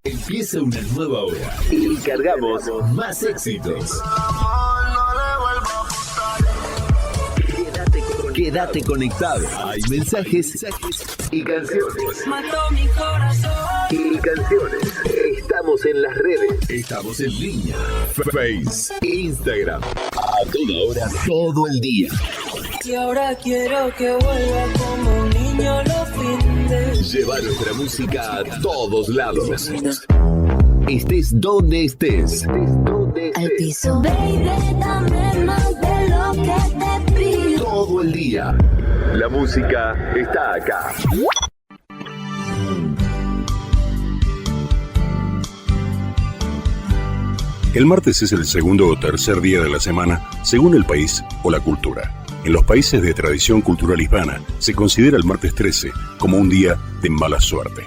Empieza una nueva hora y cargamos más éxitos. Quédate conectado. Hay mensajes y canciones. Mató mi corazón. Y canciones. Estamos en las redes. Estamos en línea. Face, Instagram. A toda hora, todo el día. Y ahora quiero que vuelva como un niño los fines. Lleva nuestra música a todos lados. Estés donde estés. Al piso. Baby, dame más de lo que te pido. Todo el día. La música está acá. El martes es el segundo o tercer día de la semana, según el país o la cultura. En los países de tradición cultural hispana, se considera el martes 13 como un día de mala suerte.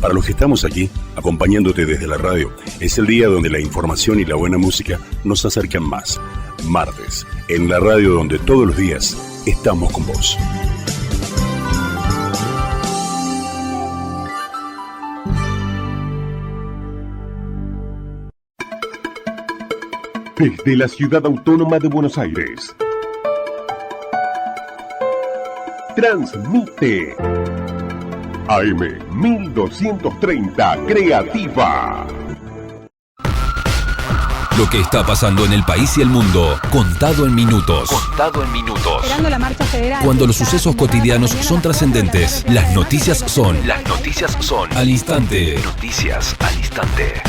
Para los que estamos aquí, acompañándote desde la radio, es el día donde la información y la buena música nos acercan más. Martes, en la radio donde todos los días estamos con vos. Desde la Ciudad Autónoma de Buenos Aires, transmite AM 1230 Creativa. Lo que está pasando en el país y el mundo, contado en minutos. Contado en minutos. Esperando la marcha federal. Cuando los sucesos cotidianos son trascendentes, las noticias son al instante. Noticias al instante.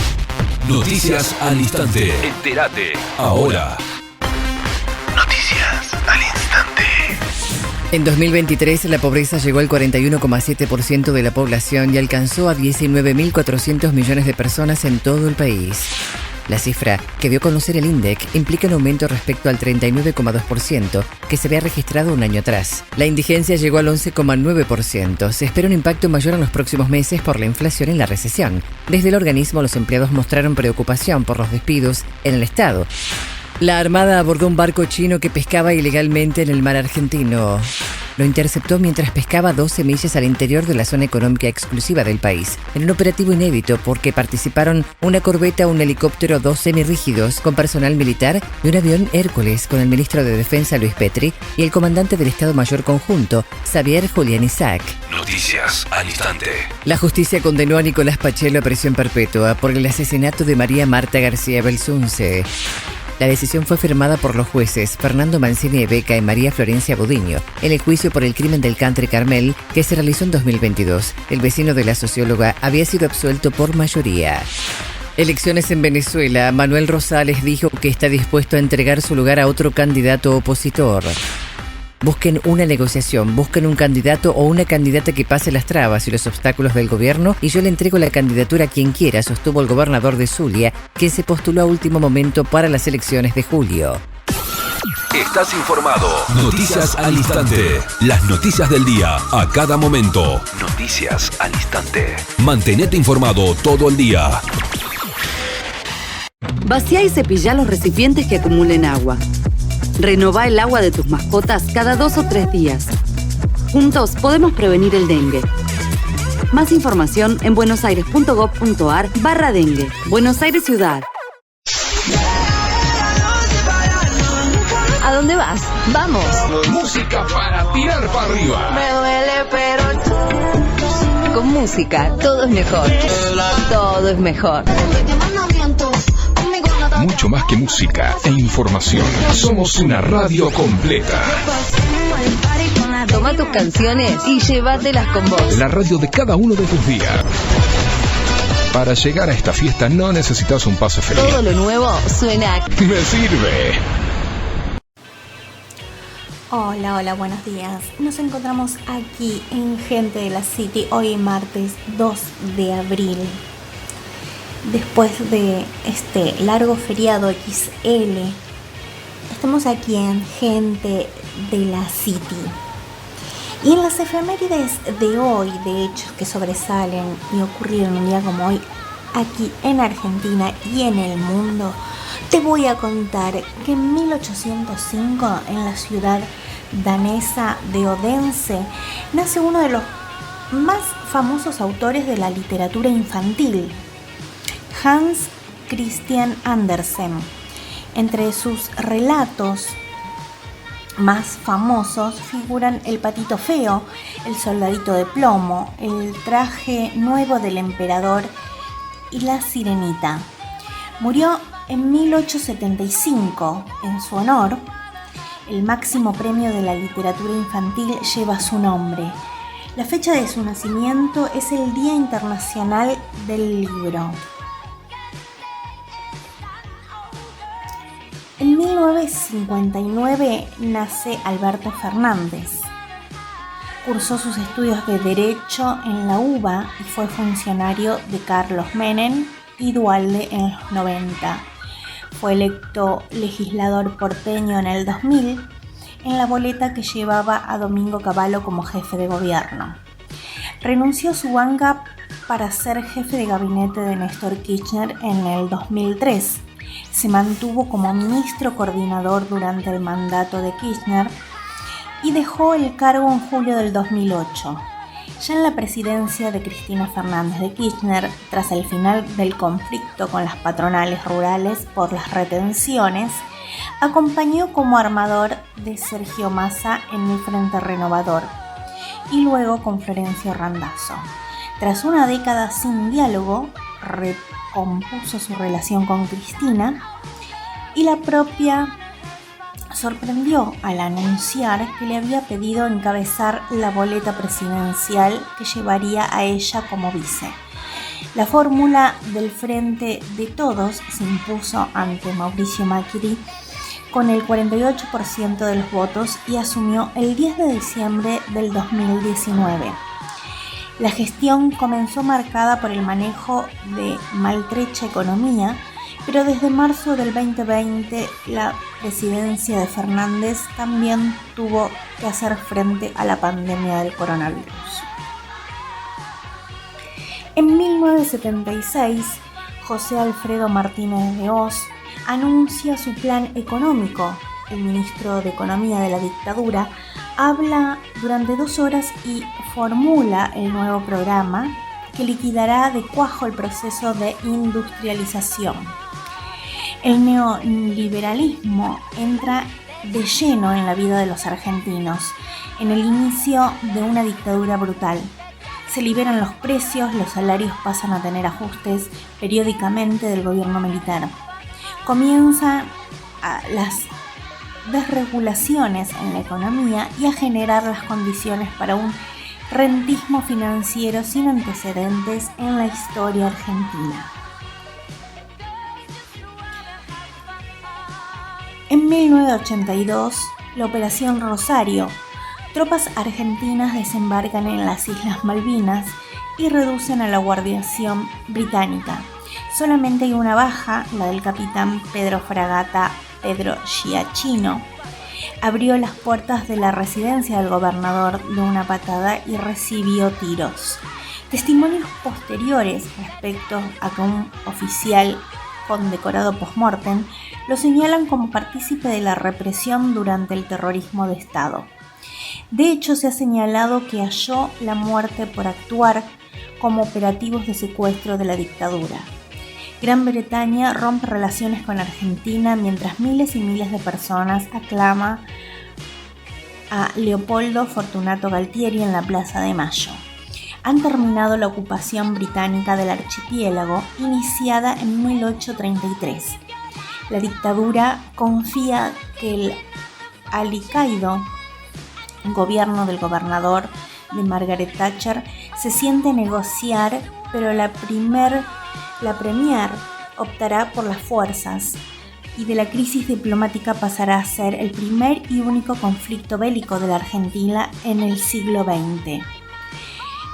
Noticias al instante. Entérate ahora. Noticias al instante. En 2023, la pobreza llegó al 41,7% de la población y alcanzó a 19.400 millones de personas en todo el país. La cifra que dio a conocer el INDEC implica un aumento respecto al 39,2% que se había registrado un año atrás. La indigencia llegó al 11,9%. Se espera un impacto mayor en los próximos meses por la inflación y la recesión. Desde el organismo, los empleados mostraron preocupación por los despidos en el Estado. La Armada abordó un barco chino que pescaba ilegalmente en el mar argentino. Lo interceptó mientras pescaba 12 millas al interior de la zona económica exclusiva del país, en un operativo inédito porque participaron una corbeta, un helicóptero, 2 semirrígidos con personal militar y un avión Hércules con el ministro de Defensa Luis Petri y el comandante del Estado Mayor Conjunto, Xavier Julián Isaac. Noticias al instante. La justicia condenó a Nicolás Pachelo a prisión perpetua por el asesinato de María Marta García Belsunce. La decisión fue firmada por los jueces Fernando Mancini Beca y María Florencia Budiño en el juicio por el crimen del country Carmel que se realizó en 2022. El vecino de la socióloga había sido absuelto por mayoría. Elecciones en Venezuela. Manuel Rosales dijo que está dispuesto a entregar su lugar a otro candidato opositor. Busquen una negociación, busquen un candidato o una candidata que pase las trabas y los obstáculos del gobierno y yo le entrego la candidatura a quien quiera, sostuvo el gobernador de Zulia, que se postuló a último momento para las elecciones de julio. Estás informado. Noticias al instante. Las noticias del día a cada momento. Noticias al instante. Mantenete informado todo el día. Vacía y cepilla los recipientes que acumulen agua. Renová el agua de tus mascotas cada 2 o 3 días. Juntos podemos prevenir el dengue. Más información en buenosaires.gov.ar/dengue. Buenos Aires Ciudad. ¿A dónde vas? ¡Vamos! Música para tirar para arriba. Me duele, pero... Con música, todo es mejor. Todo es mejor. Mucho más que música e información. Somos una radio completa. Toma tus canciones y llévatelas con vos. La radio de cada uno de tus días. Para llegar a esta fiesta no necesitas un pase feliz. Todo lo nuevo suena. Me sirve. Hola, buenos días. Nos encontramos aquí en Gente de la City hoy martes 2 de abril. Después de este largo feriado XL, estamos aquí en Gente de la City. Y en las efemérides de hoy, de hechos que sobresalen y ocurrieron un día como hoy, aquí en Argentina y en el mundo, te voy a contar que en 1805, en la ciudad danesa de Odense, nace uno de los más famosos autores de la literatura infantil. Hans Christian Andersen. Entre sus relatos más famosos figuran El patito feo, El soldadito de plomo, El traje nuevo del emperador y La sirenita. Murió en 1875. En su honor, el máximo premio de la literatura infantil lleva su nombre. La fecha de su nacimiento es el Día Internacional del Libro. En 1959 nace Alberto Fernández. Cursó sus estudios de Derecho en la UBA y fue funcionario de Carlos Menem y Duhalde en los 90. Fue electo legislador porteño en el 2000 en la boleta que llevaba a Domingo Cavallo como jefe de gobierno. Renunció a su banca para ser jefe de gabinete de Néstor Kirchner en el 2003. Se mantuvo como ministro coordinador durante el mandato de Kirchner y dejó el cargo en julio del 2008. Ya en la presidencia de Cristina Fernández de Kirchner, tras el final del conflicto con las patronales rurales por las retenciones, acompañó como armador de Sergio Massa en el Frente Renovador y luego con Florencio Randazzo. Tras una década sin diálogo, recompuso su relación con Cristina y la propia sorprendió al anunciar que le había pedido encabezar la boleta presidencial que llevaría a ella como vice. La fórmula del Frente de Todos se impuso ante Mauricio Macri con el 48% de los votos y asumió el 10 de diciembre del 2019. La gestión comenzó marcada por el manejo de maltrecha economía, pero desde marzo del 2020 la presidencia de Fernández también tuvo que hacer frente a la pandemia del coronavirus. En 1976, José Alfredo Martínez de Hoz anuncia su plan económico. El ministro de Economía de la dictadura habla durante 2 horas y formula el nuevo programa que liquidará de cuajo el proceso de industrialización. El neoliberalismo entra de lleno en la vida de los argentinos, en el inicio de una dictadura brutal. Se liberan los precios, los salarios pasan a tener ajustes periódicamente del gobierno militar. Comienzan las desregulaciones en la economía y a generar las condiciones para un rentismo financiero sin antecedentes en la historia argentina. En 1982, la Operación Rosario, tropas argentinas desembarcan en las Islas Malvinas y reducen a la guarnición británica. Solamente hay una baja, la del capitán Pedro Fragata Pedro Giachino. Abrió las puertas de la residencia del gobernador de una patada y recibió tiros. Testimonios posteriores respecto a que un oficial condecorado post-mortem lo señalan como partícipe de la represión durante el terrorismo de Estado. De hecho, se ha señalado que halló la muerte por actuar como operativos de secuestro de la dictadura. Gran Bretaña rompe relaciones con Argentina mientras miles y miles de personas aclaman a Leopoldo Fortunato Galtieri en la Plaza de Mayo. Han terminado la ocupación británica del archipiélago, iniciada en 1833. La dictadura confía que el alicaído gobierno del gobernador de Margaret Thatcher se siente a negociar, pero la Premier optará por las fuerzas y de la crisis diplomática pasará a ser el primer y único conflicto bélico de la Argentina en el siglo XX.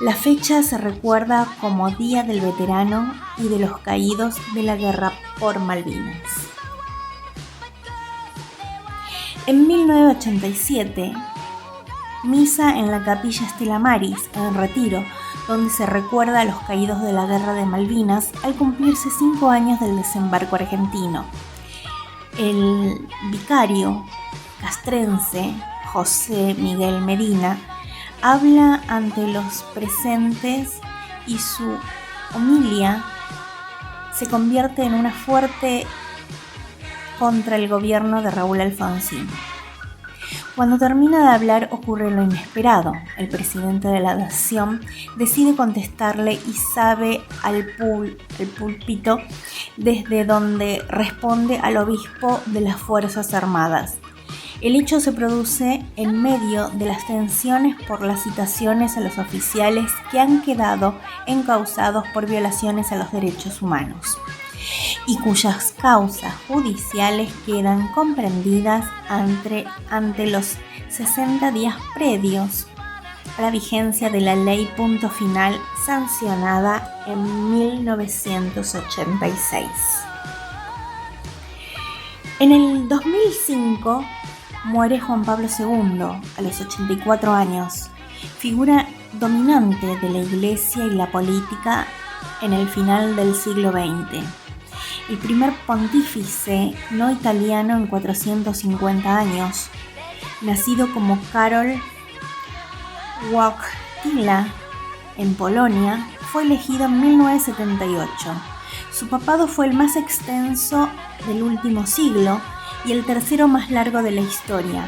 La fecha se recuerda como Día del Veterano y de los Caídos de la Guerra por Malvinas. En 1987, misa en la Capilla Stella Maris, en Retiro, donde se recuerda a los caídos de la Guerra de Malvinas al cumplirse 5 años del desembarco argentino. El vicario castrense José Miguel Medina habla ante los presentes y su homilia se convierte en una fuerte contra el gobierno de Raúl Alfonsín. Cuando termina de hablar ocurre lo inesperado. El presidente de la nación decide contestarle y sabe al púlpito desde donde responde al obispo de las Fuerzas Armadas. El hecho se produce en medio de las tensiones por las citaciones a los oficiales que han quedado encausados por violaciones a los derechos humanos y cuyas causas judiciales quedan comprendidas ante los 60 días previos a la vigencia de la ley Punto Final sancionada en 1986. En el 2005 muere Juan Pablo II a los 84 años, figura dominante de la Iglesia y la política en el final del siglo XX. El primer pontífice no italiano en 450 años, nacido como Karol Wojtyła en Polonia, fue elegido en 1978. Su papado fue el más extenso del último siglo y el tercero más largo de la historia.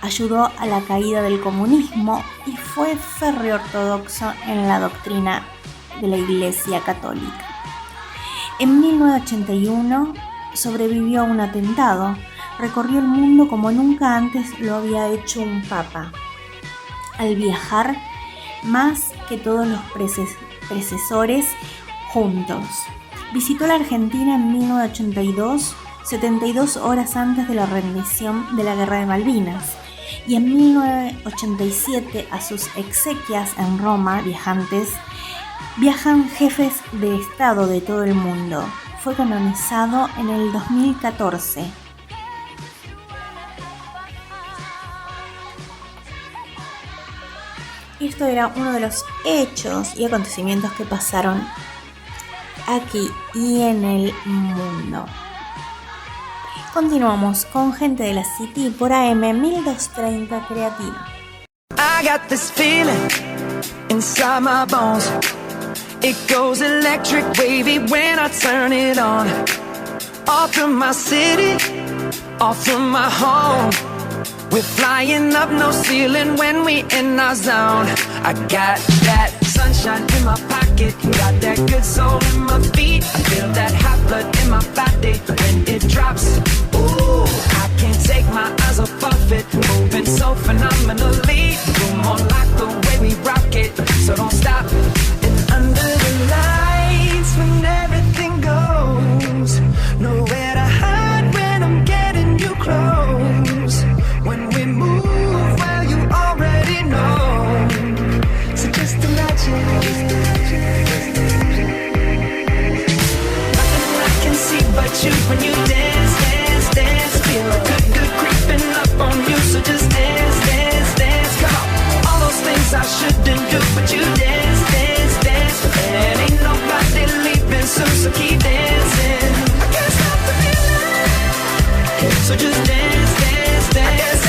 Ayudó a la caída del comunismo y fue férreo ortodoxo en la doctrina de la Iglesia Católica. En 1981 sobrevivió a un atentado, recorrió el mundo como nunca antes lo había hecho un papa. Al viajar, más que todos los predecesores juntos. Visitó la Argentina en 1982, 72 horas antes de la rendición de la Guerra de Malvinas, y en 1987 a sus exequias en Roma viajan jefes de Estado de todo el mundo. Fue canonizado en el 2014. Esto era uno de los hechos y acontecimientos que pasaron aquí y en el mundo. Continuamos con Gente de la City por AM 1230 Creativa. I got this feeling inside my bones. It goes electric wavy when I turn it on. Off from my city, off from my home. We're flying up no ceiling when we in our zone. I got that sunshine in my pocket, got that good soul in my feet. I feel that hot blood in my body when it drops. Ooh, I can't take my eyes off of it, moving so phenomenally. You're more like the way we rock it, so don't stop. And under the lights when everything goes, nowhere to hide when I'm getting you close. When we move, well, you already know. So just imagine. Nothing I can see but you when you dance, dance, dance. Feel good, good creeping up on you. So just dance, dance, dance. Come on. All those things I shouldn't do, but you dance, dance, dance. And ain't nobody leaving soon, so keep dancing. I can't stop the feeling. So just dance, dance, dance.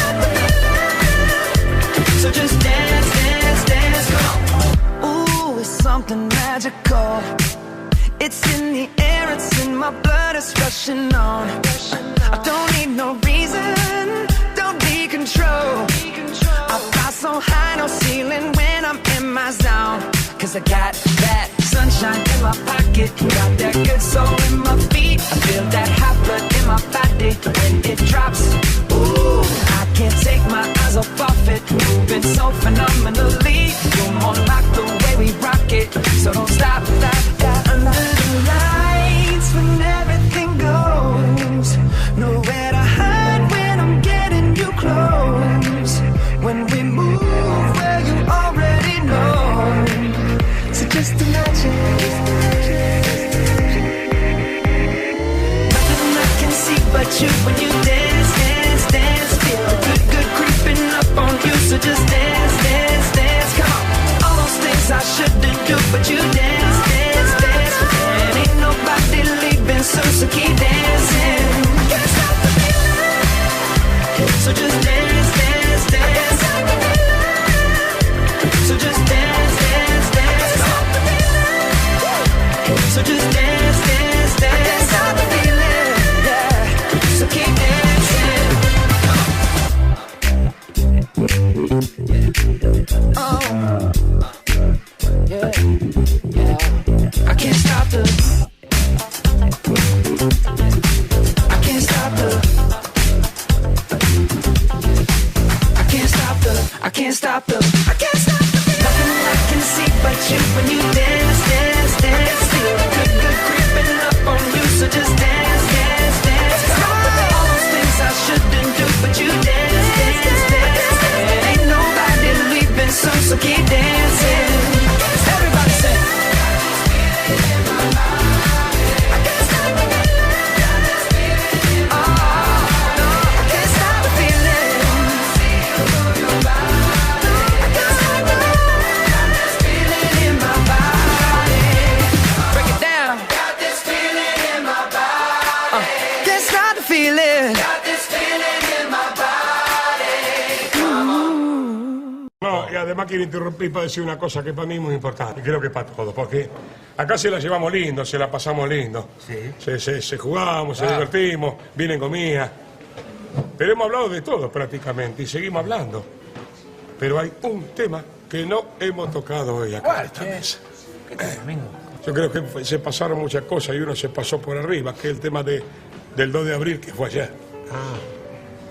So just dance, dance, dance, come on. Ooh, it's something magical. It's in the air, it's in my blood, it's rushing on. I don't need no reason, don't need control. I fly so high, no ceiling when I'm in my zone. Cause I got that sunshine in my pocket, got that good soul in my feet. I feel that hot blood in my body when it drops. Ooh, I can't take my eyes off of it, moving so phenomenally. You're more like the way we rock it, so don't stop, stop, stop. Under the lights when everything goes, nowhere to hide when I'm getting you close. When we move, well, you already know. So just imagine. Nothing I can see but you when you dance, dance, dance. Feel good, good creeping up on you. So just dance, dance, dance. Come on. All those things I shouldn't do, but you dance, dance, dance. And ain't nobody leaving soon, so keep dancing. Can't stop the feeling. So just dance, dance, dance. So just dance, dance, dance. So just dance, dance, No, y además quiero interrumpir para decir una cosa que para mí es muy importante, y creo que para todos, porque acá se la llevamos lindo, se la pasamos lindo. Sí. Se jugamos, se divertimos, vienen comidas. Pero hemos hablado de todo prácticamente y seguimos hablando. Pero hay un tema que no hemos tocado hoy acá en esta mesa. ¿Qué tema, amigo? Yo creo que se pasaron muchas cosas y uno se pasó por arriba, que es el tema del 2 de abril, que fue ayer.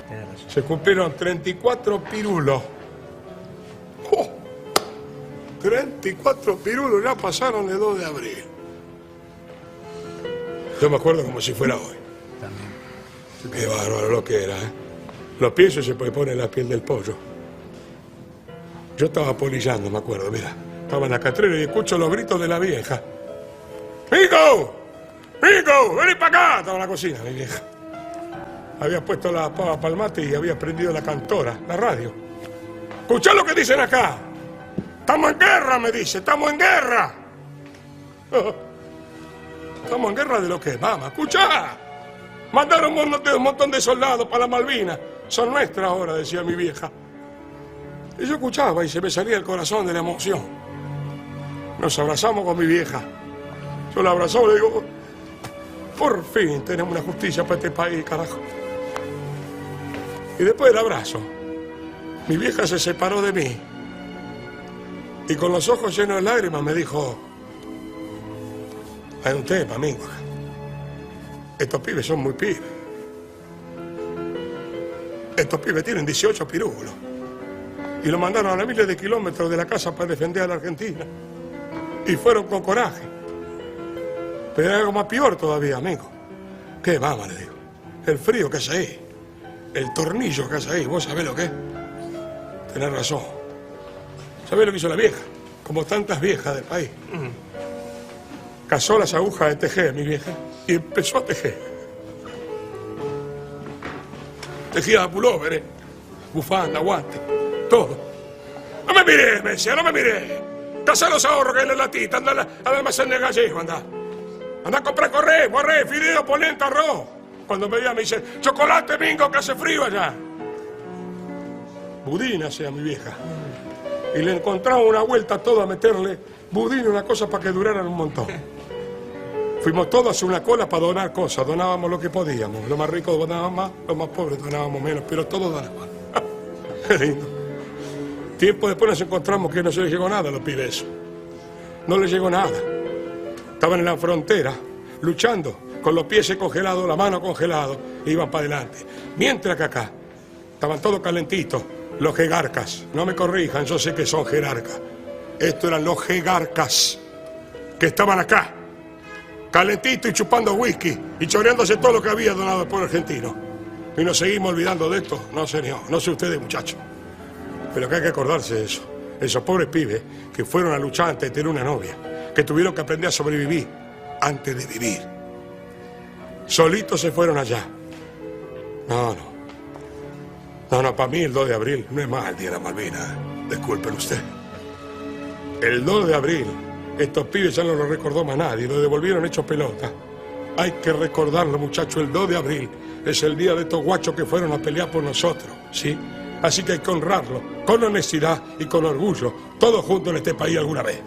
Tienes razón. Se cumplieron 34 pirulos. ¡Oh! 34 pirulos ya pasaron de 2 de abril. Yo me acuerdo como si fuera hoy. También. Qué bárbaro lo que era, ¿eh? Lo pienso y se puede poner la piel del pollo. Yo estaba polillando, me acuerdo, mira. Estaba en la catrera y escucho los gritos de la vieja. ¡Mico! ¡Mico! ¡Vení para acá! Estaba en la cocina, mi vieja. Había puesto la pava para el mate y había prendido la cantora, la radio. ¡Escuchá lo que dicen acá! ¡Estamos en guerra!, me dice. ¡Estamos en guerra! ¿Estamos en guerra de lo que? Mamá, escuchá. Mandaron un montón de soldados para la Malvinas. Son nuestras ahora, decía mi vieja. Y yo escuchaba y se me salía el corazón de la emoción. Nos abrazamos con mi vieja. Yo la abrazó y le digo, por fin tenemos una justicia para este país, carajo. Y después del abrazo, mi vieja se separó de mí. Y con los ojos llenos de lágrimas me dijo, hay un tema, amigo. Estos pibes son muy pibes. Estos pibes tienen 18 pirulos. Y lo mandaron a miles de kilómetros de la casa para defender a la Argentina. Y fueron con coraje. Pero hay algo más peor todavía, amigo. ¿Qué vamos, le digo? El frío que hace ahí. El tornillo que hace ahí. ¿Vos sabés lo que es? Tenés razón. ¿Sabés lo que hizo la vieja? Como tantas viejas del país. Cazó las agujas de tejer, mi vieja, y empezó a tejer. Tejía pulóveres, bufanda, guantes, todo. No me miré, me decía, no me miré. Cazá los ahorros que hay en la latita, anda al almacén de Gallego, anda. Anda a comprar correo, fideo, polenta, arroz. Cuando me veía me dice, chocolate, mingo, que hace frío allá. Budín hacía mi vieja. Y le encontraba una vuelta todo a meterle budín y una cosa para que duraran un montón. Fuimos todos a una cola para donar cosas, donábamos lo que podíamos. Los más ricos donaban más, los más pobres donábamos menos, pero todos donaban. Qué lindo. Tiempo después nos encontramos que no se les llegó nada a los pibes. No les llegó nada. Estaban en la frontera, luchando, con los pies congelados, la mano congelada, e iban para adelante. Mientras que acá, estaban todos calentitos, los jerarcas. No me corrijan, yo sé que son jerarcas. Estos eran los jerarcas que estaban acá, calentitos y chupando whisky y choreándose todo lo que había donado el pueblo argentino. Y nos seguimos olvidando de esto. No, señor, no sé ustedes, muchachos. Pero que hay que acordarse de eso. Esos pobres pibes que fueron a luchar antes de tener una novia, que tuvieron que aprender a sobrevivir antes de vivir. Solitos se fueron allá. No, para mí el 2 de abril no es más el día de la Malvinas. Disculpen usted. El 2 de abril, estos pibes ya no lo recordó más nadie, lo devolvieron hechos pelota. Hay que recordarlo, muchachos, el 2 de abril es el día de estos guachos que fueron a pelear por nosotros, ¿sí? Así que hay que honrarlo, con honestidad y con orgullo, todos juntos en este país alguna vez.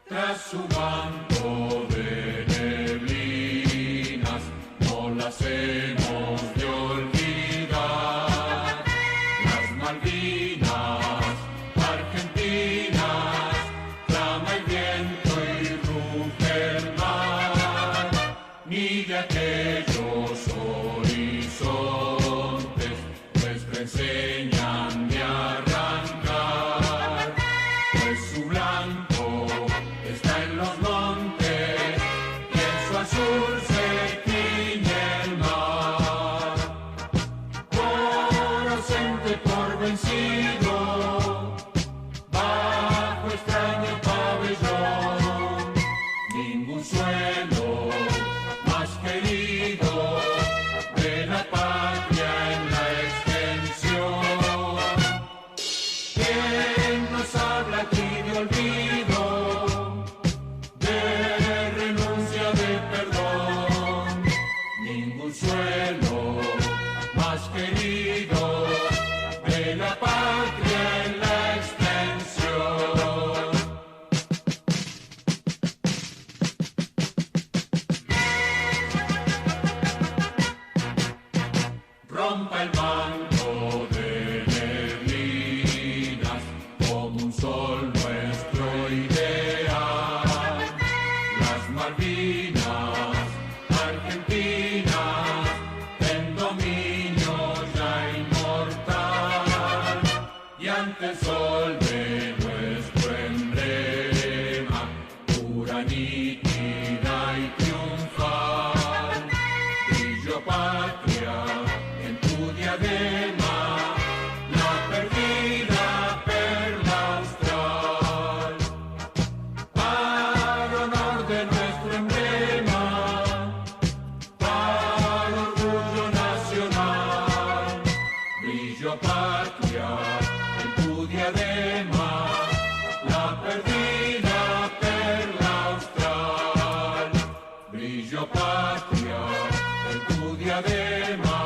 Tras su manto y de aquellos horizontes, nuestra enseñan de arrancar, pues su blanco está en los montes y en su azul se tiñe el mar. Por ausente, por vencido, bajo extraño pabellón, ningún suelo más querido de la patria en la extensión. ¿Quién nos habla aquí de olvido, de renuncia, de perdón? Ningún suelo más querido de la patria en la extensión. Rompa el manto de neblinas como un sol nuestro ideal. Las Malvinas, Argentinas, en dominio ya inmortal. Y ante el sol de nuestro emblema, pura, nítida y triunfal, brillo patria en tu diadema, la perdida perla austral. Para honor de nuestro emblema, para orgullo nacional, brillo patria en tu diadema, la perdida perla austral. Brillo patria en tu diadema,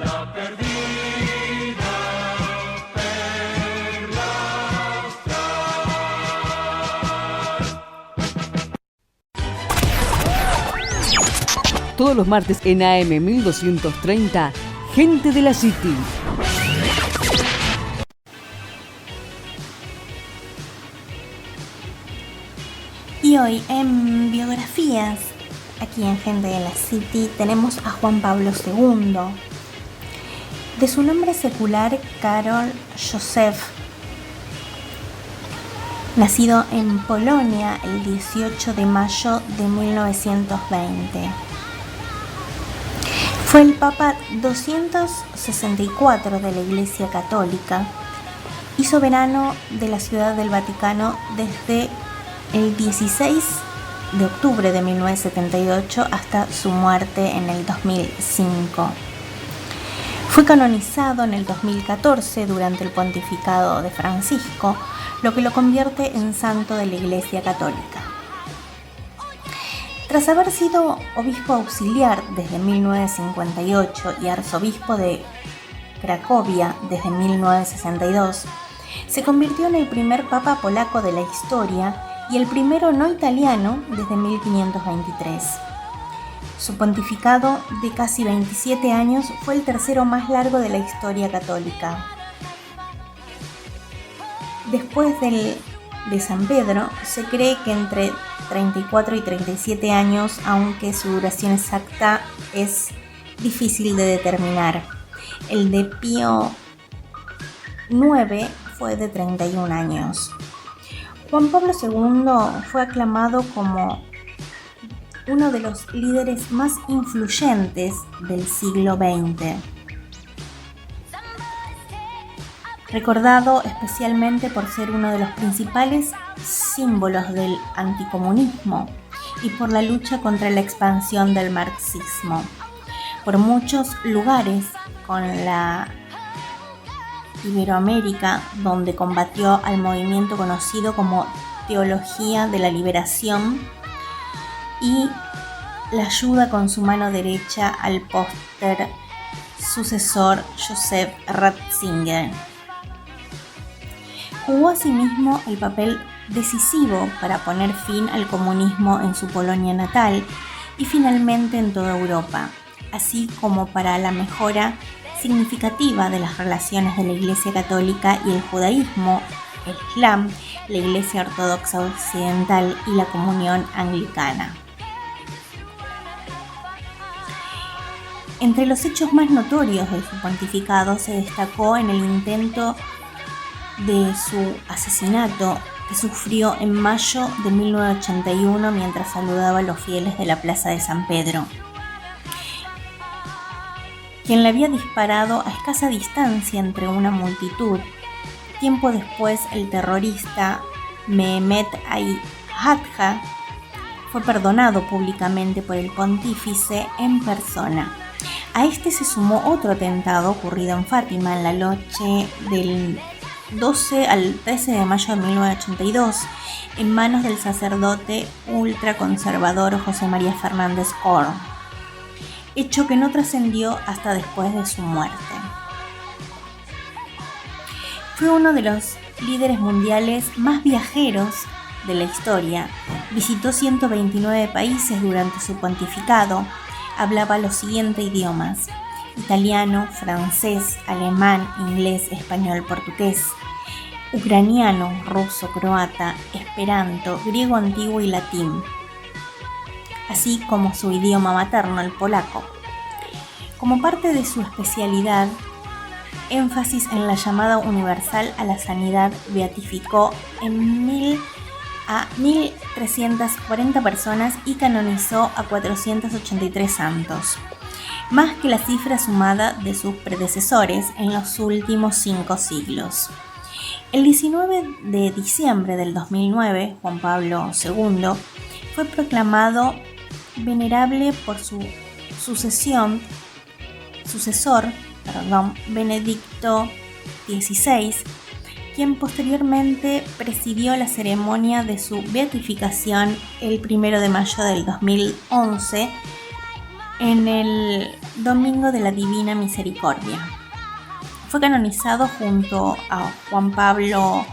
la perdida perla austral. Todos los martes en AM 1230, Gente de la City. Y hoy en biografías, aquí en Gente de la City, tenemos a Juan Pablo II. De su nombre secular, Karol Józef, nacido en Polonia el 18 de mayo de 1920. Fue el Papa 264 de la Iglesia Católica y soberano de la Ciudad del Vaticano desde el 16 de octubre de 1978 hasta su muerte en el 2005. Fue canonizado en el 2014 durante el pontificado de Francisco, lo que lo convierte en santo de la Iglesia Católica. Tras haber sido obispo auxiliar desde 1958 y arzobispo de Cracovia desde 1962, se convirtió en el primer papa polaco de la historia y el primero no italiano desde 1523. Su pontificado de casi 27 años fue el tercero más largo de la historia católica. Después de San Pedro, se cree que entre 34 y 37 años, aunque su duración exacta es difícil de determinar. El de Pío IX fue de 31 años. Juan Pablo II fue aclamado como uno de los líderes más influyentes del siglo XX. Recordado especialmente por ser uno de los principales símbolos del anticomunismo y por la lucha contra la expansión del marxismo. Por muchos lugares con la Iberoamérica, donde combatió al movimiento conocido como Teología de la Liberación y la ayuda con su mano derecha al póster sucesor Joseph Ratzinger. Jugó asimismo el papel decisivo para poner fin al comunismo en su Polonia natal y finalmente en toda Europa, así como para la mejora significativa de las relaciones de la Iglesia Católica y el judaísmo, el Islam, la Iglesia Ortodoxa Occidental y la Comunión Anglicana. Entre los hechos más notorios de su pontificado se destacó en el intento de su asesinato que sufrió en mayo de 1981 mientras saludaba a los fieles de la Plaza de San Pedro, quien le había disparado a escasa distancia entre una multitud. Tiempo después, el terrorista Mehmet Hadja fue perdonado públicamente por el pontífice en persona. A este se sumó otro atentado ocurrido en Fátima en la noche del 12 al 13 de mayo de 1982, en manos del sacerdote ultraconservador José María Fernández Cor, hecho que no trascendió hasta después de su muerte. Fue uno de los líderes mundiales más viajeros de la historia. Visitó 129 países durante su pontificado. Hablaba los siguientes idiomas: italiano, francés, alemán, inglés, español, portugués, ucraniano, ruso, croata, esperanto, griego antiguo y latín, así como su idioma materno, el polaco. Como parte de su especialidad, énfasis en la llamada universal a la sanidad, beatificó a 1.340 personas y canonizó a 483 santos, más que la cifra sumada de sus predecesores en los últimos 5 siglos. El 19 de diciembre del 2009, Juan Pablo II fue proclamado venerable por su sucesor, Benedicto XVI, quien posteriormente presidió la ceremonia de su beatificación el 1 de mayo del 2011 en el Domingo de la Divina Misericordia. Fue canonizado junto a Juan Pablo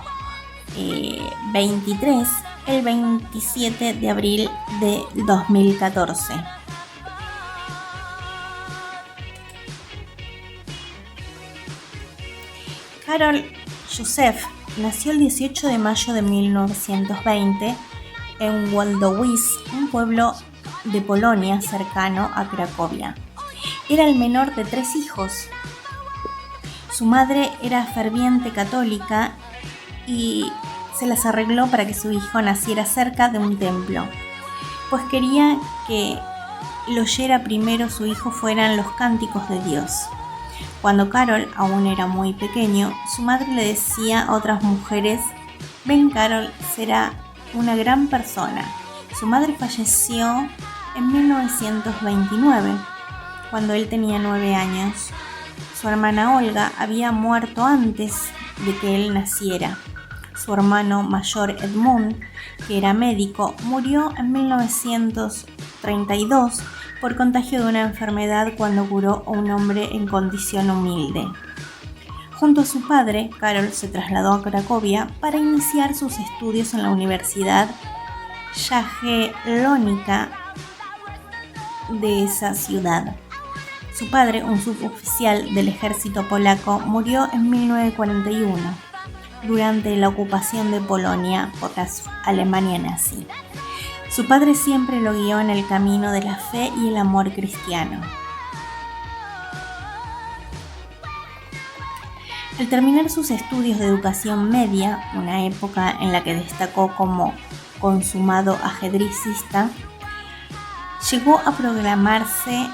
XXIII el 27 de abril de 2014. Karol Józef nació el 18 de mayo de 1920 en Waldowice, un pueblo de Polonia cercano a Cracovia. Era el menor de 3 hijos. Su madre era ferviente católica y se las arregló para que su hijo naciera cerca de un templo, pues quería que lo oyera primero su hijo fueran los cánticos de Dios. Cuando Karol aún era muy pequeño, su madre le decía a otras mujeres: «Ven, Karol será una gran persona». Su madre falleció en 1929, cuando él tenía 9 años. Su hermana Olga había muerto antes de que él naciera. Su hermano mayor Edmund, que era médico, murió en 1932 por contagio de una enfermedad cuando curó a un hombre en condición humilde. Junto a su padre, Karol se trasladó a Cracovia para iniciar sus estudios en la Universidad Jagiellónica de esa ciudad. Su padre, un suboficial del ejército polaco, murió en 1941 durante la ocupación de Polonia por la Alemania nazi. Su padre siempre lo guió en el camino de la fe y el amor cristiano. Al terminar sus estudios de educación media, una época en la que destacó como consumado ajedrecista, llegó a proclamarse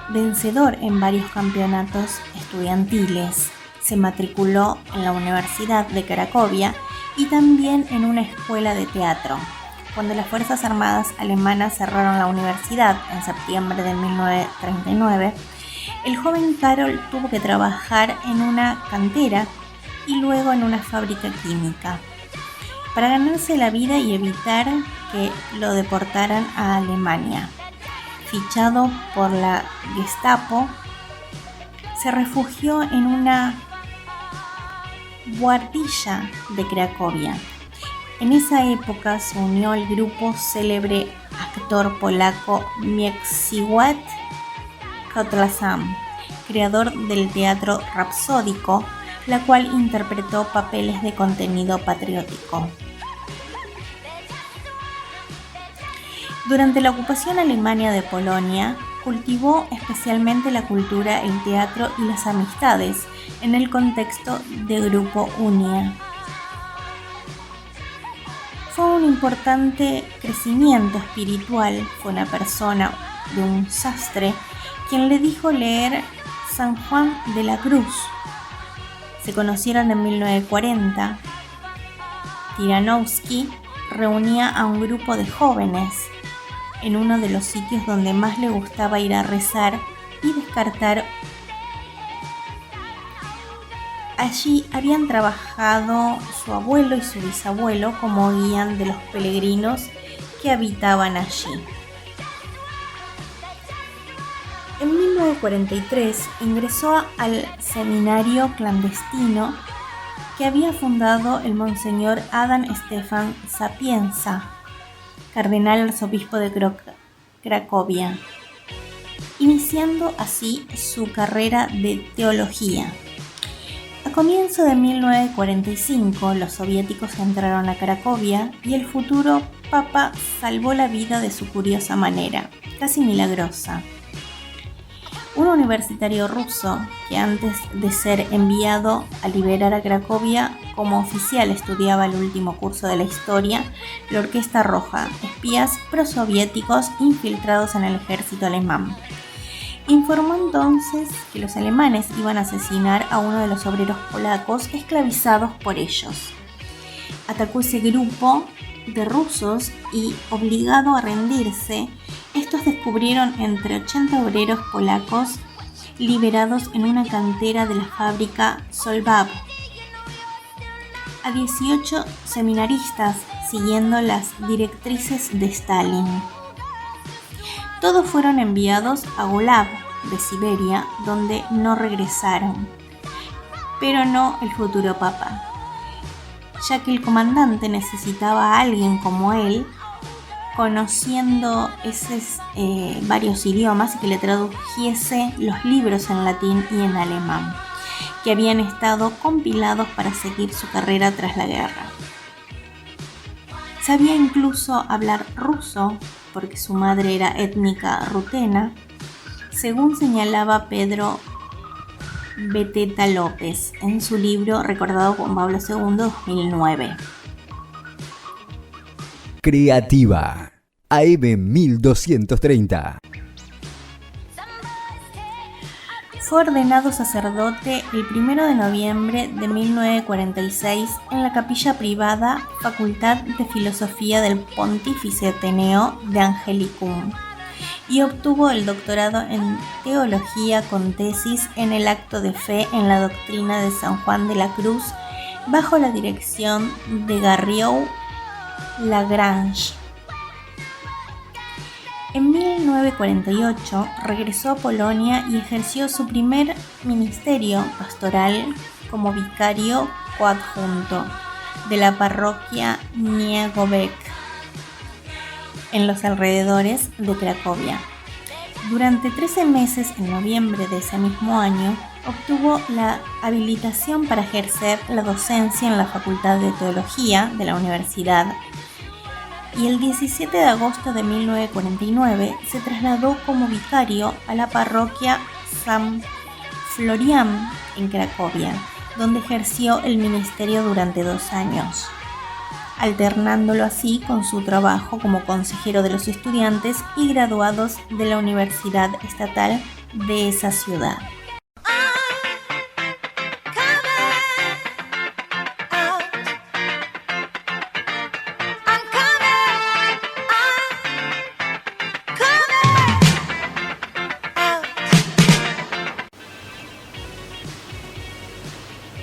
vencedor en varios campeonatos estudiantiles. Se matriculó en la Universidad de Cracovia y también en una escuela de teatro. Cuando las Fuerzas Armadas alemanas cerraron la universidad en septiembre de 1939, el joven Karol tuvo que trabajar en una cantera y luego en una fábrica química para ganarse la vida y evitar que lo deportaran a Alemania. Fichado por la Gestapo, se refugió en una buhardilla de Cracovia. En esa época se unió al grupo célebre actor polaco Mieczysław Kotlasam, creador del teatro rapsódico, la cual interpretó papeles de contenido patriótico. Durante la ocupación alemana de Polonia, cultivó especialmente la cultura, el teatro y las amistades en el contexto de Grupo Unia. Fue un importante crecimiento espiritual, fue una persona de un sastre quien le dijo leer San Juan de la Cruz. Se conocieron en 1940. Tiranovsky reunía a un grupo de jóvenes en uno de los sitios donde más le gustaba ir a rezar y descartar. Allí habían trabajado su abuelo y su bisabuelo como guías de los peregrinos que habitaban allí. En 1943 ingresó al seminario clandestino que había fundado el monseñor Adam Stefan Sapienza, cardenal arzobispo de Cracovia, iniciando así su carrera de teología. A comienzo de 1945, los soviéticos entraron a Cracovia y el futuro papa salvó la vida de su curiosa manera, casi milagrosa. Un universitario ruso que antes de ser enviado a liberar a Cracovia como oficial estudiaba el último curso de la historia, la Orquesta Roja, espías prosoviéticos infiltrados en el ejército alemán. Informó entonces que los alemanes iban a asesinar a uno de los obreros polacos esclavizados por ellos. Atacó ese grupo de rusos y, obligado a rendirse, estos descubrieron entre 80 obreros polacos liberados en una cantera de la fábrica Solbab, a 18 seminaristas siguiendo las directrices de Stalin. Todos fueron enviados a Gulag de Siberia, donde no regresaron, pero no el futuro papa, ya que el comandante necesitaba a alguien como él, conociendo varios idiomas, y que le tradujese los libros en latín y en alemán, que habían estado compilados para seguir su carrera tras la guerra. Sabía incluso hablar ruso, porque su madre era étnica rutena, según señalaba Pedro Beteta López en su libro Recordado Juan Pablo II 2009. Creativa AM 1230. Fue ordenado sacerdote el 1 de noviembre de 1946 en la capilla privada Facultad de Filosofía del Pontífice Ateneo de Angelicum y obtuvo el doctorado en teología con tesis en el acto de fe en la doctrina de San Juan de la Cruz bajo la dirección de Garrigou Lagrange. En 1948 regresó a Polonia y ejerció su primer ministerio pastoral como vicario coadjunto de la parroquia Niegowiec en los alrededores de Cracovia. Durante 13 meses, en noviembre de ese mismo año, obtuvo la habilitación para ejercer la docencia en la Facultad de Teología de la Universidad, y el 17 de agosto de 1949 se trasladó como vicario a la parroquia San Florian en Cracovia, donde ejerció el ministerio durante 2 años, alternándolo así con su trabajo como consejero de los estudiantes y graduados de la Universidad Estatal de esa ciudad.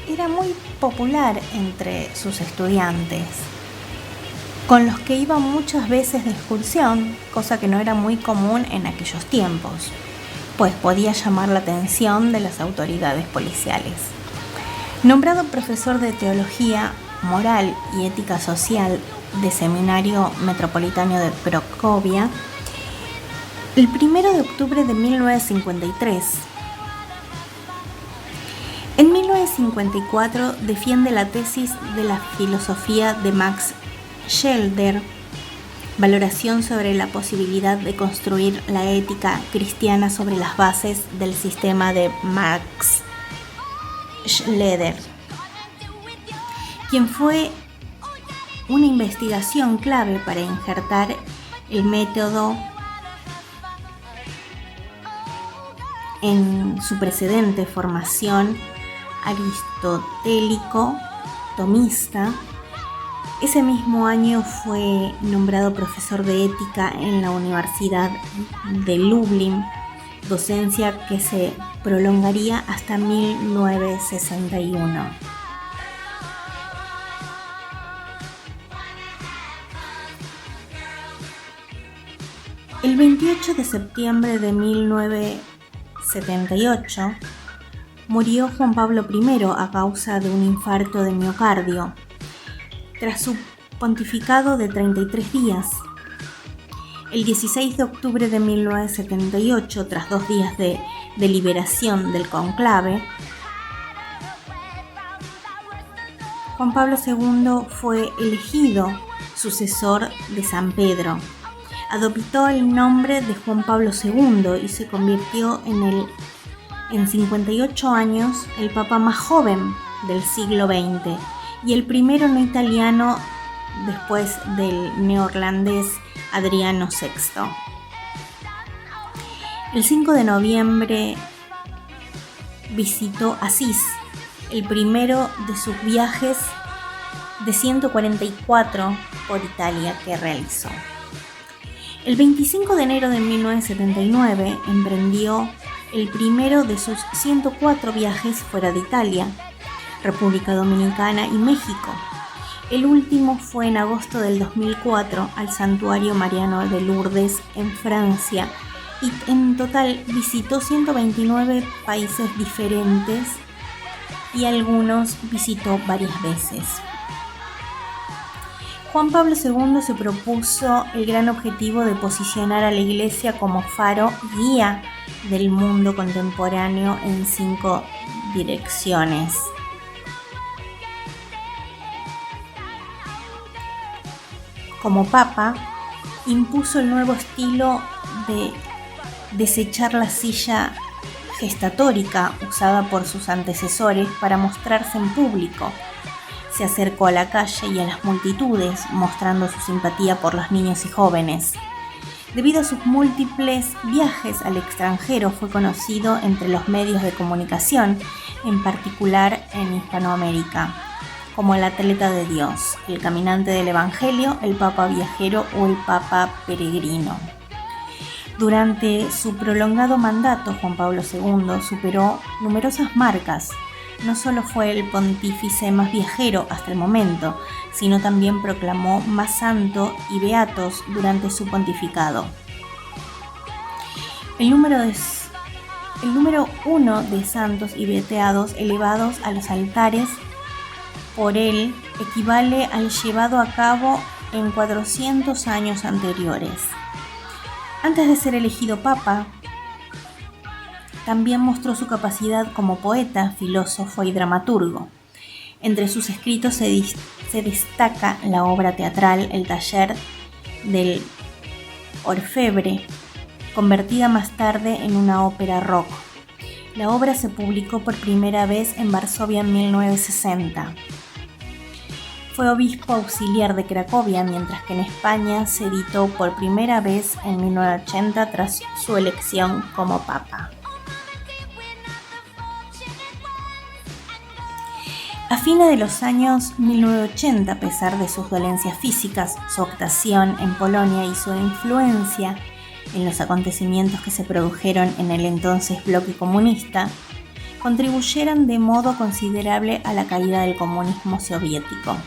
Era muy popular entre sus estudiantes, con los que iba muchas veces de excursión, cosa que no era muy común en aquellos tiempos, pues podía llamar la atención de las autoridades policiales. Nombrado profesor de Teología Moral y Ética Social de Seminario Metropolitano de Cracovia, el 1 de octubre de 1953, en 1954 defiende la tesis de la filosofía de Max Scheler, Valoración sobre la posibilidad de construir la ética cristiana sobre las bases del sistema de Max Schletter, quien fue una investigación clave para injertar el método en su precedente formación aristotélico-tomista. Ese mismo año fue nombrado profesor de ética en la Universidad de Lublin, docencia que se prolongaría hasta 1961. El 28 de septiembre de 1978 murió Juan Pablo I a causa de un infarto de miocardio, tras su pontificado de 33 días. El 16 de octubre de 1978, tras 2 días de deliberación del conclave, Juan Pablo II fue elegido sucesor de San Pedro. Adoptó el nombre de Juan Pablo II y se convirtió en 58 años el papa más joven del siglo XX y el primero no italiano después del neerlandés Adriano VI. El 5 de noviembre visitó Asís, el primero de sus viajes de 144 por Italia que realizó. El 25 de enero de 1979 emprendió el primero de sus 104 viajes fuera de Italia, República Dominicana y México. El último fue en agosto del 2004 al Santuario Mariano de Lourdes en Francia y en total visitó 129 países diferentes y algunos visitó varias veces. Juan Pablo II se propuso el gran objetivo de posicionar a la Iglesia como faro y guía del mundo contemporáneo en 5 direcciones. Como Papa, impuso el nuevo estilo de desechar la silla gestatórica usada por sus antecesores para mostrarse en público. Se acercó a la calle y a las multitudes, mostrando su simpatía por los niños y jóvenes. Debido a sus múltiples viajes al extranjero, fue conocido entre los medios de comunicación, en particular en Hispanoamérica, como el atleta de Dios, el caminante del Evangelio, el Papa viajero o el Papa peregrino. Durante su prolongado mandato, Juan Pablo II superó numerosas marcas. No solo fue el pontífice más viajero hasta el momento, sino también proclamó más santos y beatos durante su pontificado. El número 1 de santos y beatos elevados a los altares por él equivale al llevado a cabo en 400 años anteriores. Antes de ser elegido papa, también mostró su capacidad como poeta, filósofo y dramaturgo. Entre sus escritos se destaca la obra teatral El taller del orfebre, convertida más tarde en una ópera rock. La obra se publicó por primera vez en Varsovia en 1960. Fue obispo auxiliar de Cracovia, mientras que en España se editó por primera vez en 1980 tras su elección como papa. A fines de los años 1980, a pesar de sus dolencias físicas, su actuación en Polonia y su influencia en los acontecimientos que se produjeron en el entonces bloque comunista, contribuyeron de modo considerable a la caída del comunismo soviético,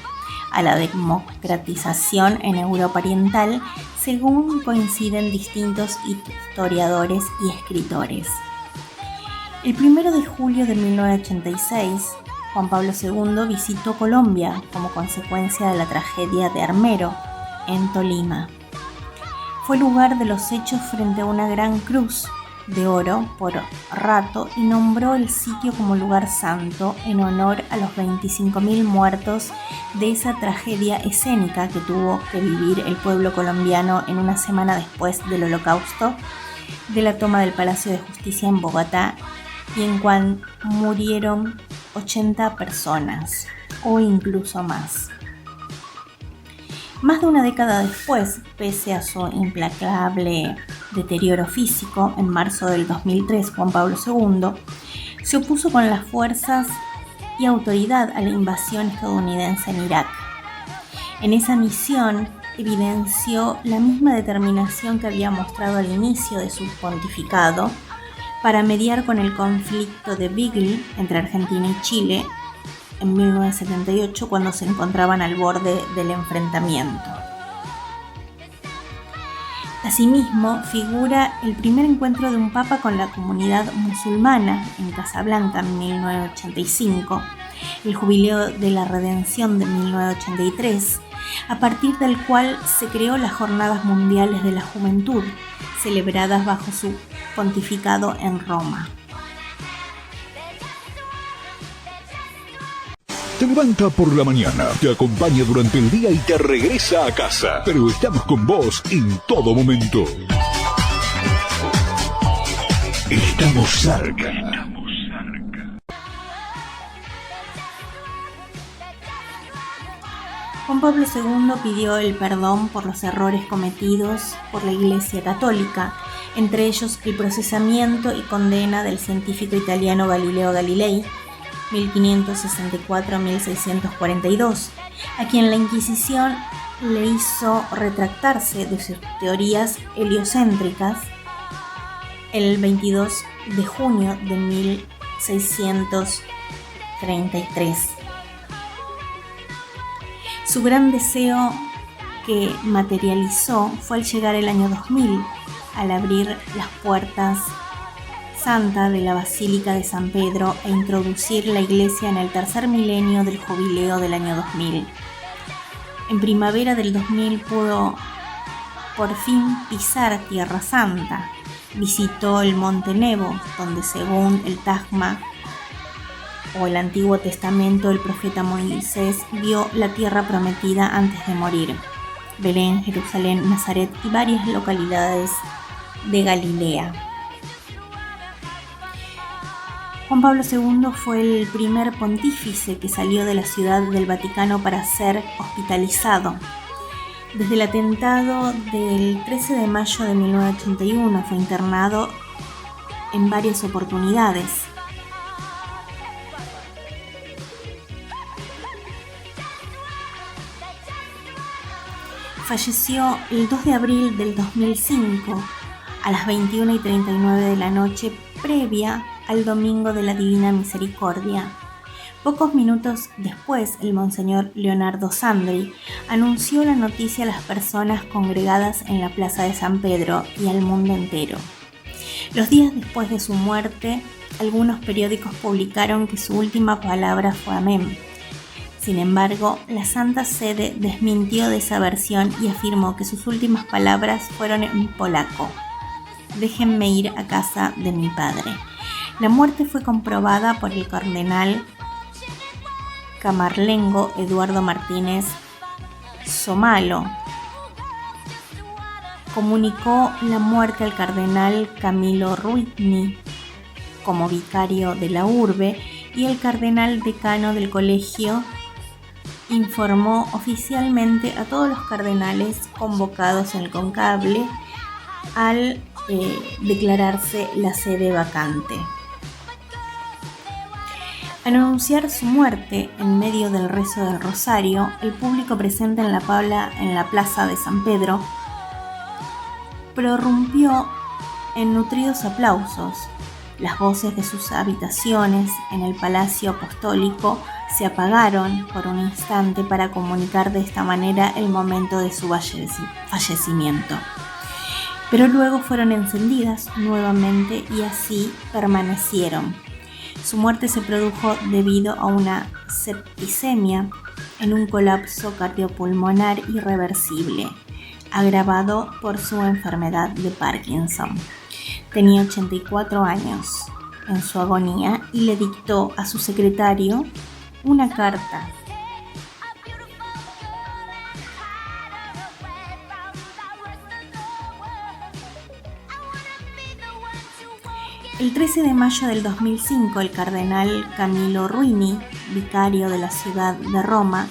a la democratización en Europa Oriental, según coinciden distintos historiadores y escritores. El 1 de julio de 1986, Juan Pablo II visitó Colombia como consecuencia de la tragedia de Armero, en Tolima. Fue lugar de los hechos frente a una gran cruz de oro por rato y nombró el sitio como lugar santo en honor a los 25.000 muertos de esa tragedia escénica que tuvo que vivir el pueblo colombiano en una semana después del Holocausto, de la toma del Palacio de Justicia en Bogotá, y en cual murieron 80 personas o incluso más. Más de una década después, pese a su implacable deterioro físico, en marzo del 2003 Juan Pablo II se opuso con las fuerzas y autoridad a la invasión estadounidense en Irak. En esa misión evidenció la misma determinación que había mostrado al inicio de su pontificado para mediar con el conflicto de Beagle entre Argentina y Chile en 1978, cuando se encontraban al borde del enfrentamiento. Asimismo, figura el primer encuentro de un papa con la comunidad musulmana en Casablanca en 1985, el Jubileo de la Redención de 1983, a partir del cual se creó las Jornadas Mundiales de la Juventud, celebradas bajo su pontificado en Roma. Te levanta por la mañana, te acompaña durante el día y te regresa a casa. Pero estamos con vos en todo momento. Estamos cerca. Juan Pablo II pidió el perdón por los errores cometidos por la Iglesia Católica, entre ellos el procesamiento y condena del científico italiano Galileo Galilei, 1564-1642, a quien la Inquisición le hizo retractarse de sus teorías heliocéntricas el 22 de junio de 1633. Su gran deseo, que materializó, fue al llegar el año 2000, al abrir las puertas Santa de la Basílica de San Pedro e introducir la iglesia en el tercer milenio del jubileo del año 2000. En primavera del 2000 pudo por fin pisar Tierra Santa. Visitó el Monte Nebo, donde según el Tajma o el Antiguo Testamento el profeta Moisés vio la tierra prometida antes de morir: Belén, Jerusalén, Nazaret y varias localidades de Galilea. Juan Pablo II fue el primer pontífice que salió de la Ciudad del Vaticano para ser hospitalizado. Desde el atentado del 13 de mayo de 1981 fue internado en varias oportunidades. Falleció el 2 de abril del 2005 a las 21:39 de la noche, previa al Domingo de la Divina Misericordia. Pocos minutos después, el Monseñor Leonardo Sandri anunció la noticia a las personas congregadas en la Plaza de San Pedro y al mundo entero. Los días después de su muerte, algunos periódicos publicaron que su última palabra fue amén. Sin embargo, la Santa Sede desmintió de esa versión y afirmó que sus últimas palabras fueron en polaco: déjenme ir a casa de mi padre. La muerte fue comprobada por el cardenal camarlengo Eduardo Martínez Somalo. Comunicó la muerte al cardenal Camilo Ruini como vicario de la urbe, y el cardenal decano del colegio informó oficialmente a todos los cardenales convocados en el conclave al declararse la sede vacante. Al anunciar su muerte en medio del rezo del Rosario, el público presente en la plaza de San Pedro prorrumpió en nutridos aplausos. Las voces de sus habitaciones en el Palacio Apostólico se apagaron por un instante para comunicar de esta manera el momento de su fallecimiento. Pero luego fueron encendidas nuevamente y así permanecieron. Su muerte se produjo debido a una septicemia en un colapso cardiopulmonar irreversible, agravado por su enfermedad de Parkinson. Tenía 84 años en su agonía y le dictó a su secretario una carta. El 13 de mayo del 2005, el cardenal Camillo Ruini, vicario de la ciudad de Roma,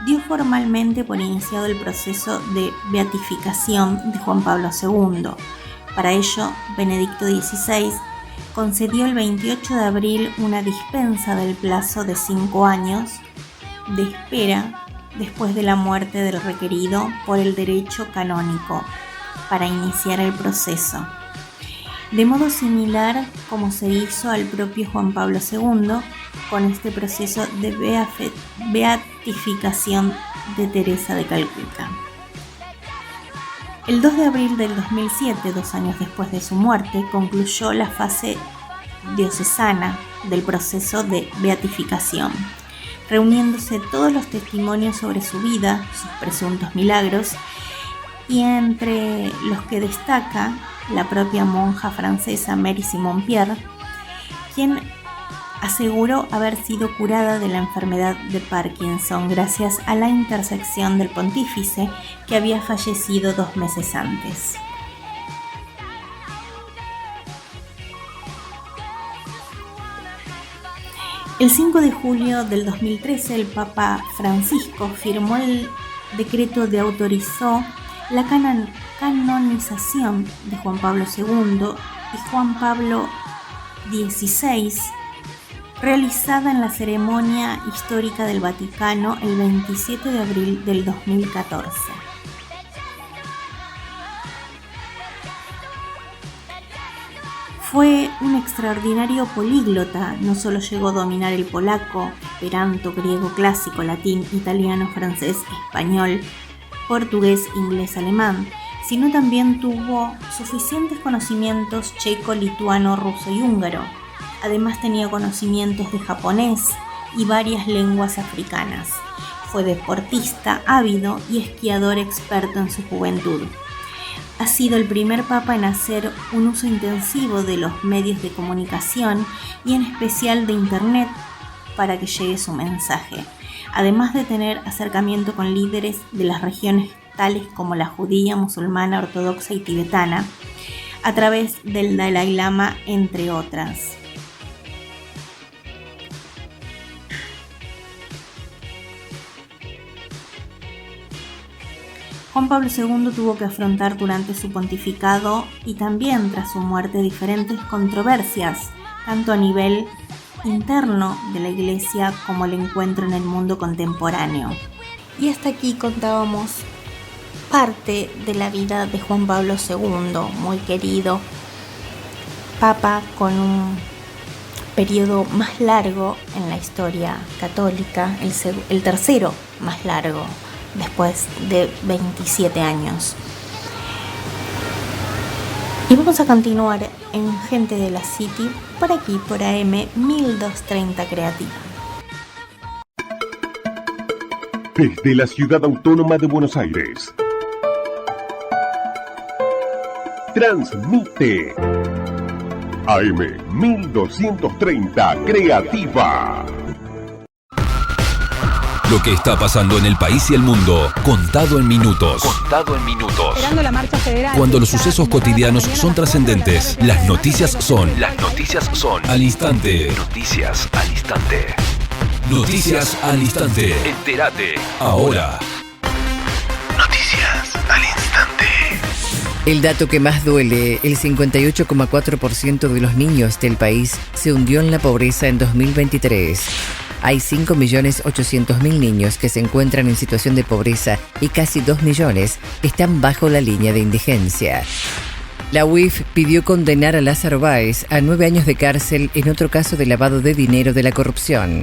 dio formalmente por iniciado el proceso de beatificación de Juan Pablo II. Para ello, Benedicto XVI concedió el 28 de abril una dispensa del plazo de 5 años de espera después de la muerte del requerido por el derecho canónico para iniciar el proceso. De modo similar como se hizo al propio Juan Pablo II con este proceso de beatificación de Teresa de Calcuta. El 2 de abril del 2007, 2 años después de su muerte, concluyó la fase diocesana del proceso de beatificación, reuniéndose todos los testimonios sobre su vida, sus presuntos milagros, y entre los que destaca la propia monja francesa Mary Simon-Pierre, quien aseguró haber sido curada de la enfermedad de Parkinson gracias a la intersección del pontífice que había fallecido 2 meses antes. El 5 de julio del 2013, el Papa Francisco firmó el decreto que autorizó la canonización de Juan Pablo II y Juan Pablo XVI, realizada en la ceremonia histórica del Vaticano el 27 de abril del 2014. Fue un extraordinario políglota, no solo llegó a dominar el polaco, esperanto, griego clásico, latín, italiano, francés, español, portugués, inglés, alemán, sino también tuvo suficientes conocimientos checo, lituano, ruso y húngaro. Además tenía conocimientos de japonés y varias lenguas africanas. Fue deportista ávido y esquiador experto en su juventud. Ha sido el primer papa en hacer un uso intensivo de los medios de comunicación y en especial de Internet para que llegue su mensaje, además de tener acercamiento con líderes de las regiones tales como la judía, musulmana, ortodoxa y tibetana, a través del Dalai Lama, entre otras. Juan Pablo II tuvo que afrontar durante su pontificado y también tras su muerte diferentes controversias, tanto a nivel interno de la Iglesia como el encuentro en el mundo contemporáneo. Y hasta aquí contábamos parte de la vida de Juan Pablo II, muy querido papa con un periodo más largo en la historia católica, el tercero más largo después de 27 años. Y vamos a continuar en Gente de la City, por aquí, por AM 1230 Creativa. Desde la Ciudad Autónoma de Buenos Aires, transmite AM 1230 Creativa. Lo que está pasando en el país y el mundo, contado en minutos. Contado en minutos. Esperando la marcha federal. Cuando los sucesos cotidianos son trascendentes, las noticias son al instante. Noticias al instante. Noticias al instante. Entérate ahora. Noticias al instante. El dato que más duele, el 58,4% de los niños del país se hundió en la pobreza en 2023. Hay 5.800.000 niños que se encuentran en situación de pobreza y casi 2 millones que están bajo la línea de indigencia. La UIF pidió condenar a Lázaro Báez a 9 años de cárcel en otro caso de lavado de dinero de la corrupción.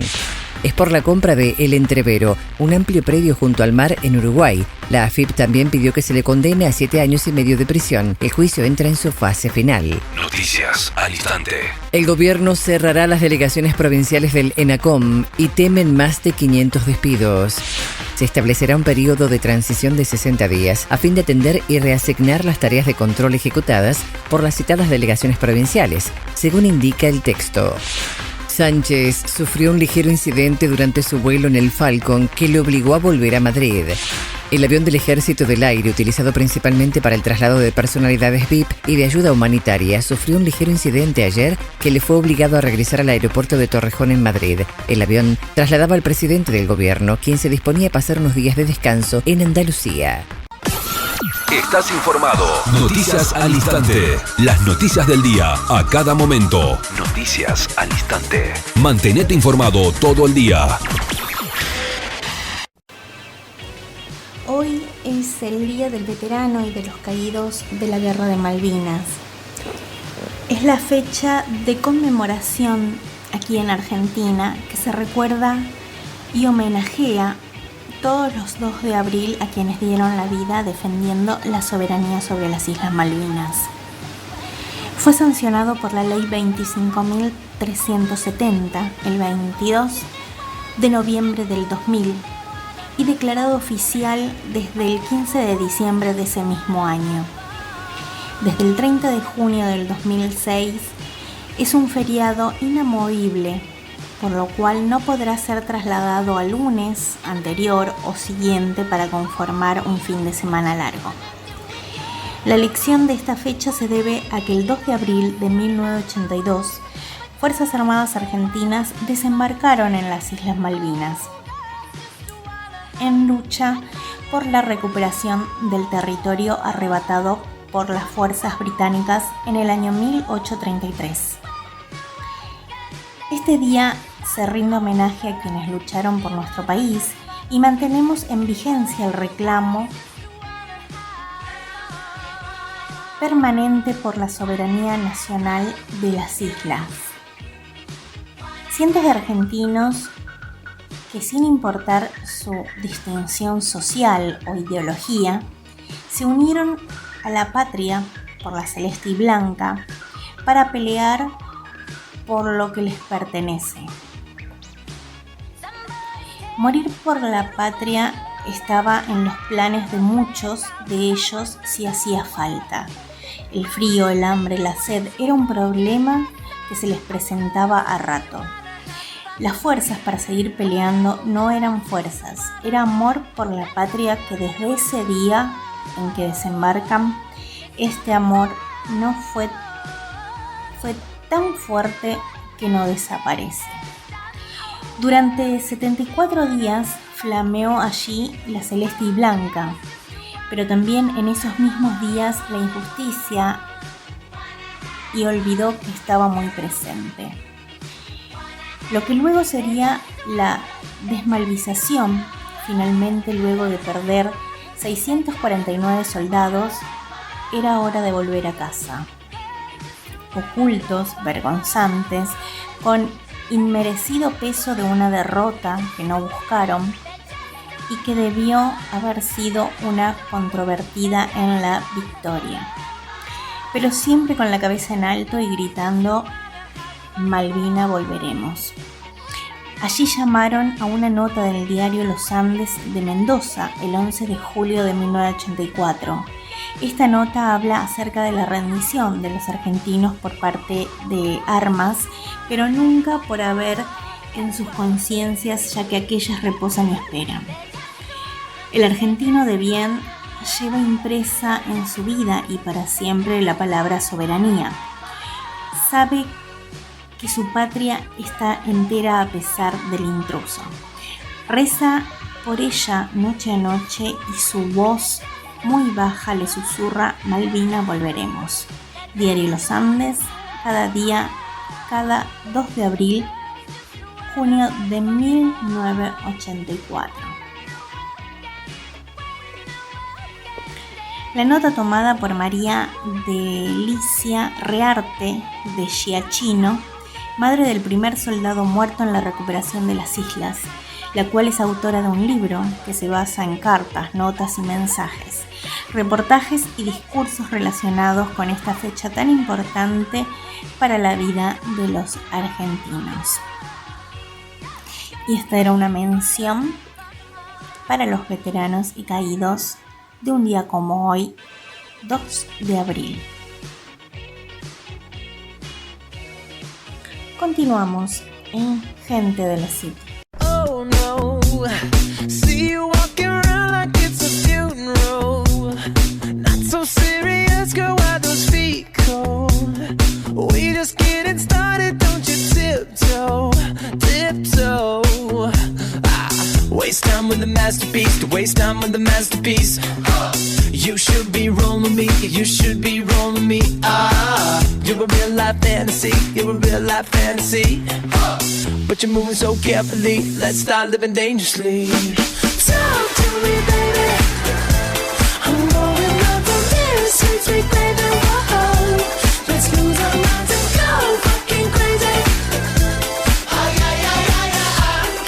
Es por la compra de El Entrevero, un amplio predio junto al mar en Uruguay. La AFIP también pidió que se le condene a 7 años y medio de prisión. El juicio entra en su fase final. Noticias al instante. El gobierno cerrará las delegaciones provinciales del ENACOM y temen más de 500 despidos. se establecerá un periodo de transición de 60 días a fin de atender y reasignar las tareas de control ejecutadas por las citadas delegaciones provinciales, según indica el texto. Sánchez sufrió un ligero incidente durante su vuelo en el Falcon que le obligó a volver a Madrid. El avión del Ejército del Aire, utilizado principalmente para el traslado de personalidades VIP y de ayuda humanitaria, sufrió un ligero incidente ayer que le fue obligado a regresar al aeropuerto de Torrejón en Madrid. El avión trasladaba al presidente del gobierno, quien se disponía a pasar unos días de descanso en Andalucía. Estás informado. Noticias al instante. Las noticias del día a cada momento. Noticias al instante. Mantenete informado todo el día. Hoy es el Día del Veterano y de los Caídos de la Guerra de Malvinas. Es la fecha de conmemoración aquí en Argentina que se recuerda y homenajea todos los 2 de abril a quienes dieron la vida defendiendo la soberanía sobre las Islas Malvinas. Fue sancionado por la Ley 25.370 el 22 de noviembre del 2000 y declarado oficial desde el 15 de diciembre de ese mismo año. Desde el 30 de junio del 2006 es un feriado inamovible, por lo cual no podrá ser trasladado al lunes anterior o siguiente para conformar un fin de semana largo. La elección de esta fecha se debe a que el 2 de abril de 1982, Fuerzas Armadas Argentinas desembarcaron en las Islas Malvinas en lucha por la recuperación del territorio arrebatado por las fuerzas británicas en el año 1833. Este día se rinde homenaje a quienes lucharon por nuestro país y mantenemos en vigencia el reclamo permanente por la soberanía nacional de las islas. Cientos de argentinos que, sin importar su distinción social o ideología, se unieron a la patria por la celeste y blanca para pelear por lo que les pertenece. Morir por la patria estaba en los planes de muchos de ellos si hacía falta. El frío, el hambre, la sed era un problema que se les presentaba a rato. Las fuerzas para seguir peleando no eran fuerzas, era amor por la patria que desde ese día en que desembarcan, este amor no fue tan fuerte que no desaparece. Durante 74 días flameó allí la celeste y blanca, pero también en esos mismos días la injusticia y olvidó que estaba muy presente. Lo que luego sería la desmalvización, finalmente luego de perder 649 soldados, era hora de volver a casa. Ocultos, vergonzantes, con inmerecido peso de una derrota que no buscaron y que debió haber sido una controvertida en la victoria, pero siempre con la cabeza en alto y gritando: Malvina volveremos. Allí llamaron a una nota del diario Los Andes de Mendoza el 11 de julio de 1984. Esta nota habla acerca de la rendición de los argentinos por parte de armas, pero nunca por haber en sus conciencias, ya que aquellas reposan y esperan. El argentino de bien lleva impresa en su vida y para siempre la palabra soberanía. Sabe que su patria está entera a pesar del intruso. Reza por ella noche a noche y su voz muy baja le susurra: Malvina volveremos. Diario Los Andes, cada día, cada 2 de abril, junio de 1984. La nota, tomada por María Delicia Rearte de Giachino, madre del primer soldado muerto en la recuperación de las islas, la cual es autora de un libro que se basa en cartas, notas y mensajes, reportajes y discursos relacionados con esta fecha tan importante para la vida de los argentinos. Y esta era una mención para los veteranos y caídos de un día como hoy, 2 de abril. Continuamos en Gente de la City. Oh no, see you walking around like it's a funeral. Not so serious, girl, why those feet cold? We just getting started, don't you tiptoe, tiptoe. Waste time with the masterpiece, to waste time with the masterpiece. You should be rolling me, you should be rolling me. You're a real life fantasy, you're a real life fantasy. But you're moving so carefully, let's start living dangerously. Talk to me, baby. I'm going up from here, sweet, sweet baby. Whoa, let's lose our minds and go fucking crazy.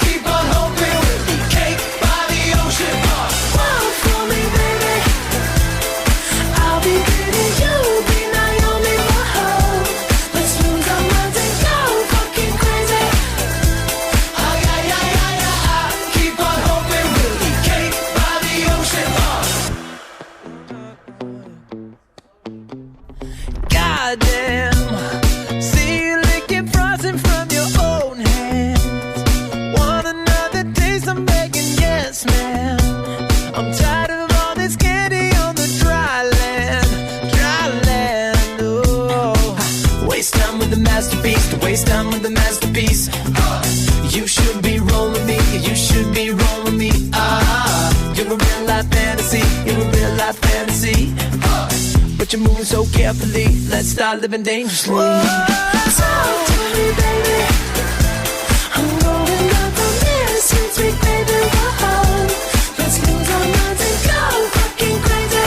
Keep on hoping we'll be cake by the ocean. Walk for me, baby. I'll be pretty, you'll be Naomi. Whoa, let's lose our minds and go fucking crazy. Keep on hoping we'll be cake by the ocean. Goddamn, see you licking frosting from your own hands. Want another taste? I'm begging, yes, ma'am. I'm tired of all this candy on the dry land, dry land. Oh, waste time with the masterpiece, to waste time with the masterpiece. You should be rolling me, you should be rolling me. You're a real life fantasy, you're a real life fantasy. But you're moving so carefully, let's start living dangerously. Talk to me, baby. I'm going up from here, sweet, sweet baby. Whoa, let's lose our minds and go fucking crazy.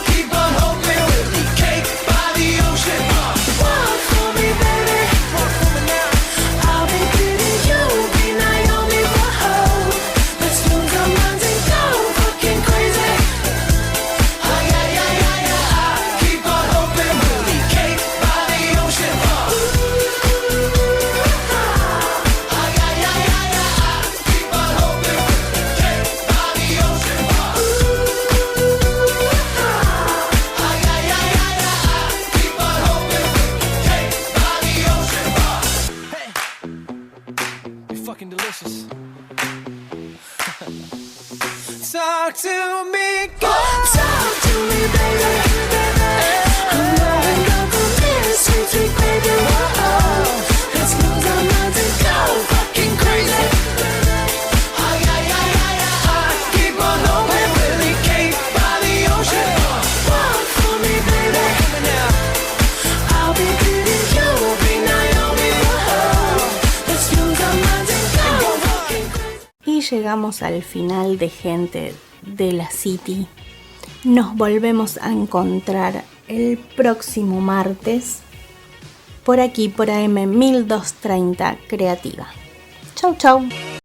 Keep on hoping we'll be cake by the ocean. Walk for me, baby. Walk for me now. I'll be pretty, you'll be Naomi. Whoa, let's lose our minds and go fucking crazy. Keep on hoping we'll be cake by the ocean. Keep on hoping we'll be cake by the ocean. Keep on hoping we'll be cake by the ocean. Hey, you're fucking delicious. Talk to me, girl. Talk to me, baby. I'm going up from here, sweet, sweet baby. Whoa, let's lose our minds and go fucking crazy. Keep on hoping we'll be cake by the ocean. Walk for me, baby. I'll be pretty, you'll be Naomi. Whoa, let's lose our minds and go fucking crazy. Y llegamos al final de Gente de la City. Nos volvemos a encontrar el próximo martes por aquí por AM 1230 Creativa. Chau, chau.